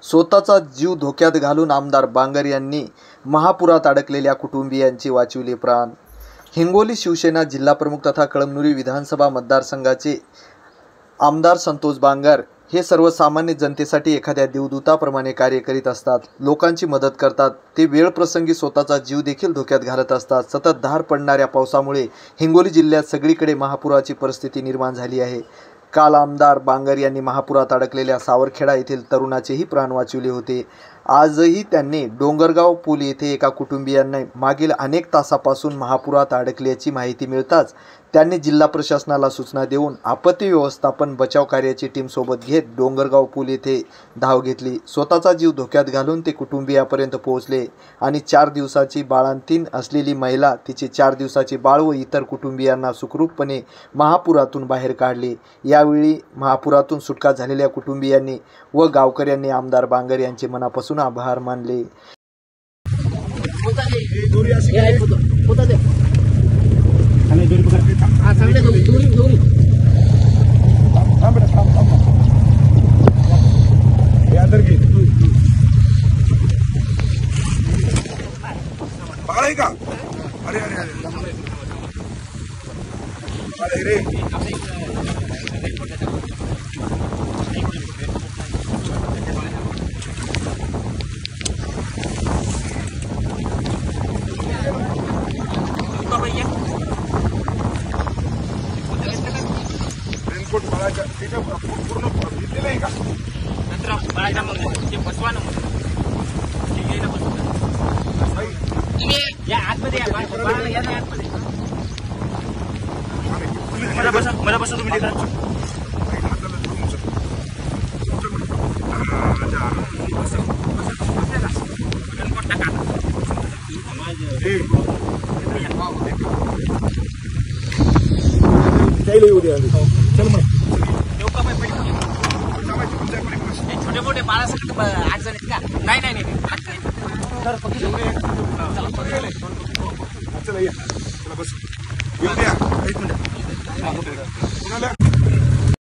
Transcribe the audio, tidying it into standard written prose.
स्वतःचा जीव धोक्यात घालून आमदार बांगर यांनी महापुरात अडकलेल्या कुटुंबियांची वाचविले प्राण। हिंगोली शिवसेना जिल्हाप्रमुख तथा कळमनुरी विधानसभा मतदारसंघाचे आमदार संतोष बांगर हे सर्वसामान्य जनतेसाठी एखाद्या देवदूताप्रमाणे कार्य करीत असतात। लोकांची मदत करतात। ते वेळ प्रसंगी स्वतःचा जीव देखील धोक्यात घालत असतात। सतत धार पडणाऱ्या पावसामुळे हिंगोली जिल्ह्यात सगळीकडे महापुराची परिस्थिती निर्माण झाली आहे। काल आमदार बांगर यांनी महापुरात अडकलेल्या सावरखेडा येथील तरुणाचेही प्राण वाचविले होते। आजही त्यांनी डोंगरगाव पूल येथे एका कुटुंबियांना मागील अनेक तासापासून महापुरात अडकल्याची माहिती मिळताच त्यांनी जिल्हा प्रशासनाला सूचना देऊन आपत्ती व्यवस्थापन बचाव कार्याची टीम सोबत घेत डोंगरगाव पूल येथे धाव घेतली। स्वतःचा जीव धोक्यात घालून ते कुटुंबियापर्यंत पोहोचले आणि 4 दिवसाची बाळंतीण असलेली महिला, तिचे 4 दिवसाचे बाळ व इतर कुटुंबियांना सुखरूपपणे महापुरातून बाहेर काढले। यावेळी महापुरातून सुटका झालेल्या कुटुंबियांनी व गावकऱ्यांनी आमदार बांगर यांचे मनापासून आभार मानले। अरे रेनकोट बाळाच्या पूर्ण घेतलेलं आहे का? नंतर बाळाच्या ते बसवा ना या आतमध्ये या बाळाला या आतमध्ये मला बसा तुम्ही तिथं रेनकोट टाका चल मग छोटे मोठे बाळासाठी 8 जण आहेत का? नाही नाही नाही चला या, चला बस येऊ द्या 1 मिनिट